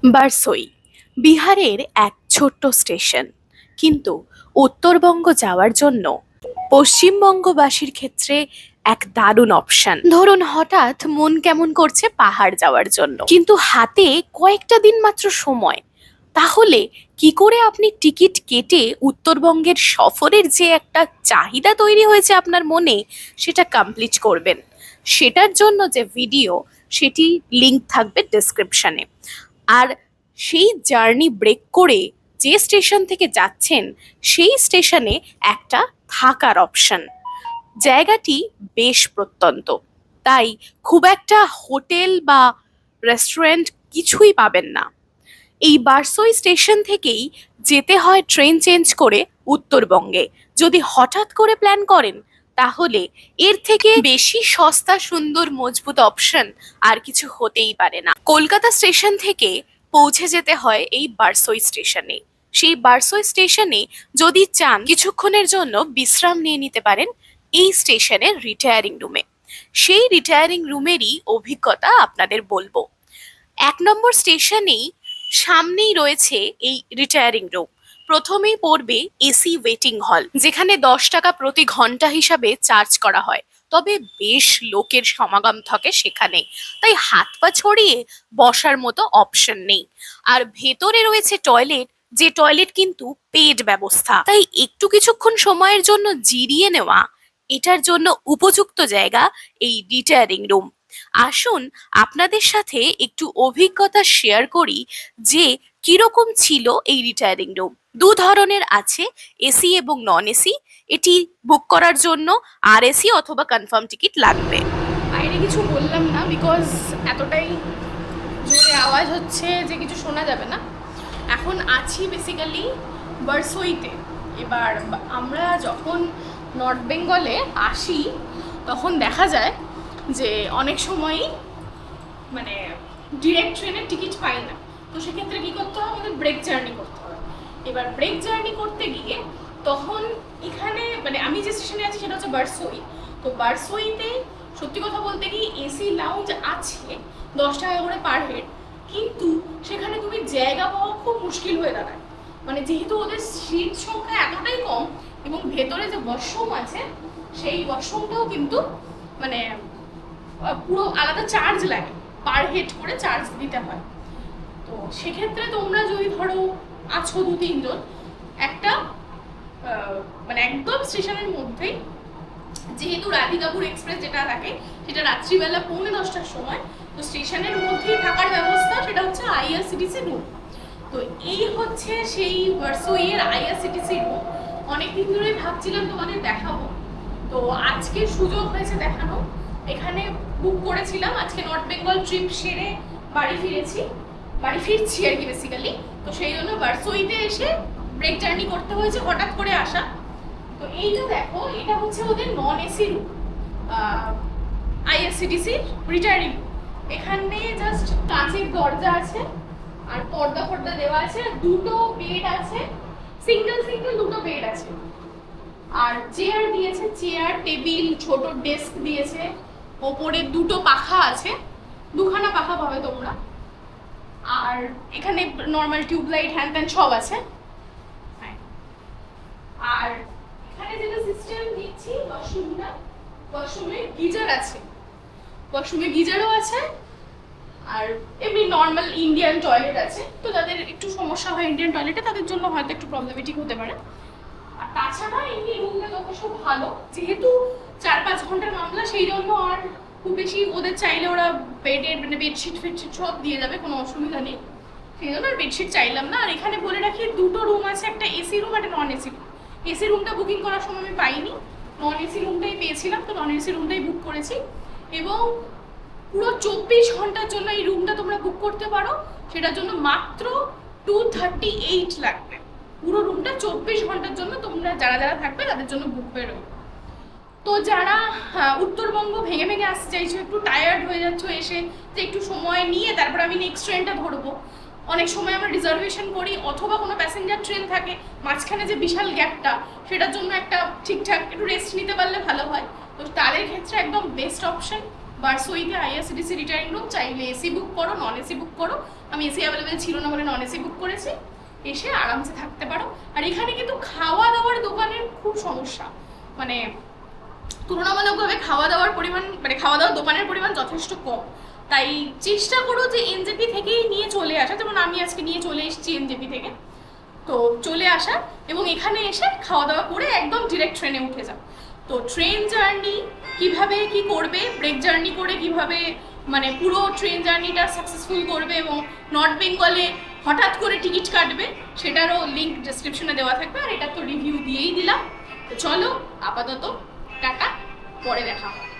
বারসই বিহারের এক ছোট্ট স্টেশন, কিন্তু উত্তরবঙ্গ যাওয়ার জন্য পশ্চিমবঙ্গবাসীর ক্ষেত্রে এক দারুণ অপশন। ধরুন হঠাৎ মন কেমন করছে পাহাড় যাওয়ার জন্য, কিন্তু হাতে কয়েকটা দিন মাত্র সময়। তাহলে কি করে আপনি টিকিট কেটে উত্তরবঙ্গের সফরের যে একটা চাহিদা তৈরি হয়েছে আপনার মনে, সেটা কমপ্লিট করবেন? সেটার জন্য যে ভিডিও, সেটি লিংক থাকবে ডেসক্রিপশনে। আর সেই জার্নি ব্রেক করে যে স্টেশন থেকে যাচ্ছেন, সেই স্টেশনে একটা থাকার অপশন। জায়গাটি বেশ প্রত্যন্ত, তাই খুব একটা হোটেল বা রেস্টুরেন্ট কিছুই পাবেন না। এই বারসই স্টেশন থেকেই যেতে হয় ট্রেন চেঞ্জ করে উত্তরবঙ্গে। যদি হঠাৎ করে প্ল্যান করেন, তাহলে এর থেকে বেশি সস্তা, সুন্দর, মজবুত অপশন আর কিছু হতেই পারে না। কলকাতা স্টেশন থেকে পৌঁছে যেতে হয় এই বারসই স্টেশনে। সেই বারসই স্টেশনে যদি চান কিছুক্ষণের জন্য বিশ্রাম নিয়ে নিতে পারেন এই স্টেশনের রিটায়ারিং রুমে। সেই রিটায়ারিং রুমেরই অভিজ্ঞতা আপনাদের বলবো। 1 নম্বর স্টেশনেই সামনেই রয়েছে এই রিটায়ারিং রুম। প্রথমেই পড়বে এসি ওয়েটিং হল, যেখানে 10 টাকা প্রতি ঘন্টা হিসাবে চার্জ করা হয়। তবে বেশ লোকের সমাগম থাকে সেখানে, তাই হাত পা ছড়িয়ে বসার মতো অপশন নেই। আর ভেতরে রয়েছে টয়লেট, যে টয়লেট কিন্তু পেড ব্যবস্থা, তাই একটু কিছুক্ষণ সময়ের জন্য জিরিয়ে নেওয়া এটার জন্য উপযুক্ত জায়গা এই রিটায়ারিং রুম। আসুন আপনাদের সাথে একটু অভিজ্ঞতা শেয়ার করি যে কিরকম ছিল এই রিটায়ারিং রুম। 2 ধরনের আছে, এসি এবং নন এসি। এটি বুক করার জন্য আর এসি অথবা কনফার্ম টিকিট লাগবে। বাইরে কিছু বললাম না, বিকজ এতটাই জোরে আওয়াজ হচ্ছে যে কিছু শোনা যাবে না। এখন আছি বেসিক্যালি বারসইতে। এবার আমরা যখন নর্থ বেঙ্গলে আসি, তখন দেখা যায় যে অনেক সময়ই মানে ডিরেক্ট ট্রেনের টিকিট পাই না। তো সেক্ষেত্রে কী করতে হয়, আমাদের ব্রেক জার্নি করতে হয়। এবার ব্রেক জার্নি করতে গিয়ে তখন এখানে আমি যে স্টেশনে আছি সেটা হচ্ছে বারসই। তো বারসইতে সত্যি কথা বলতে কি এসি লাউঞ্জ আছে 10 টাকা করে পার হেড, কিন্তু সেখানে তুমি জায়গা পাওয়া খুব মুশকিল হয়ে দাঁড়ায়। যেহেতু ওদের সিট সংখ্যা এতটাই কম, এবং ভেতরে যে ওয়াশরুম আছে সেই ওয়াশরুমটাও কিন্তু পুরো আলাদা চার্জ লাগে, পার হেড করে চার্জ দিতে হয়। তো সেক্ষেত্রে তোমরা যদি ধরো আছো 2-3 জন, একটা একদম স্টেশনের মধ্যেই, যেহেতু রাধিকাপুর এক্সপ্রেস যেটা থাকে সেটা রাত্রিবেলা 10:45টার সময়, তো স্টেশনের মধ্যেই থাকার ব্যবস্থা, সেটা হচ্ছে আইআরসিটিসি রুম। তো এই হচ্ছে সেই ভার্সোইয়ের আইআরসিটিসি রুম। অনেকদিন ধরেই ভাবছিলাম তোমাদের দেখাবো, তো আজকে সুযোগ হয়েছে দেখানো। এখানে বুক করেছিলাম, আজকে নর্থ বেঙ্গল ট্রিপ সেরে বাড়ি ফিরছি আর কি বেসিক্যালি। তো সেই জন্য ভার্সোইতে এসে ব্রেক জার্নি করতে হয়েছে, হঠাৎ করে আসা। তো এইটা দেখো, এটা হচ্ছে ওদের নন এসি রুম, আইআরসিটিসির রিটায়ারিং। এখানে জাস্ট কাঁচের দরজা আছে আর পর্দা দেওয়া আছে, আর 2টো বেড আছে, সিঙ্গেল 2টো বেড আছে। আর চেয়ার দিয়েছে, চেয়ার টেবিল, ছোট ডেস্ক দিয়েছে। ওপরে 2টো পাখা আছে, 2খানা পাখা পাবে তোমরা। আর এখানে নর্মাল টিউবলাইট হ্যান ত্যান সব আছে। আর এখানে যেটা সিস্টেম দিচ্ছি, ওয়াশরুমে গিজার আছে, ওয়াশরুমে গিজারও আছে। আর এমনি নর্মাল ইন্ডিয়ান টয়লেট আছে। তো যাদের একটু সমস্যা হয় ইন্ডিয়ান টয়লেটে, তাদের জন্য হয়তো একটু প্রবলেমেটিক হতে পারে। আর তাছাড়া এমনি রুমটা যথেষ্ট ভালো, যেহেতু 4-5 ঘন্টার মামলা, সেই জন্য আর খুব বেশি ওদের চাইলে ওরা বেডের বেডশিট ফেডশিট সব দিয়ে যাবে, কোনো অসুবিধা নেই। সেই জন্য আর বেডশিট চাইলাম না। আর এখানে বলে রাখি 2টো রুম আছে, একটা এসি রুম, একটা নন এসি রুম। এসি রুমটা বুকিং করার সময় আমি পাইনি, নন এসি রুমটাই পেয়েছিলাম, তো নন এসি রুমটাই বুক করেছি। এবং পুরো 24 ঘন্টার জন্য এই রুমটা তোমরা বুক করতে পারো, সেটার জন্য মাত্র 238 লাগবে। পুরো রুমটা 24 ঘন্টার জন্য তোমরা যারা থাকবে তাদের জন্য বুক বেরোবে। তো যারা উত্তরবঙ্গ ভেঙে আসতে চাইছো, একটু টায়ার্ড হয়ে যাচ্ছ এসে, যে একটু সময় নিয়ে তারপর আমি নেক্সট ট্রেনটা ধরবো, অনেক সময় আমরা রিজার্ভেশন করি অথবা কোনো প্যাসেঞ্জার ট্রেন থাকে, মাঝখানে যে বিশাল গ্যাপটা, সেটার জন্য একটা ঠিকঠাক একটু রেস্ট নিতে পারলে ভালো হয়। তো তাদের ক্ষেত্রে একদম বেস্ট অপশন বারসোইতে আইআরসিটিসি রিটায়ারিং রুম, চাইলে এসি বুক করো, নন এসি বুক করো। আমি এসি অ্যাভেলেবেল ছিল না বলে নন এসি বুক করেছি, এসে আরামসে থাকতে পারো। আর এখানে কিন্তু খাওয়া দাওয়ার দোকানের খুব সমস্যা, মানে তুলনামূলকভাবে খাওয়া দাওয়ার পরিমাণ, মানে খাওয়া দাওয়ার দোকানের পরিমাণ যথেষ্ট কম। তাই চেষ্টা করো যে এনজেপি থেকেই নিয়ে চলে আসা, যেমন আমি আজকে নিয়ে চলে এসেছি এনজেপি থেকে, তো চলে আসা এবং এখানে এসে খাওয়া দাওয়া করে একদম ডিরেক্ট ট্রেনে উঠে যাও। তো ট্রেন জার্নি কিভাবে কি করবে, ব্রেক জার্নি করে কিভাবে মানে পুরো ট্রেন জার্নিটা সাকসেসফুল করবে এবং নর্থ বেঙ্গলে হঠাৎ করে টিকিট কাটবে, সেটারও লিঙ্ক ডেসক্রিপশনে দেওয়া থাকবে। আর এটা তো রিভিউ দিয়েই দিলাম। তো চলো আপাতত টাটা, পরে দেখা হবে।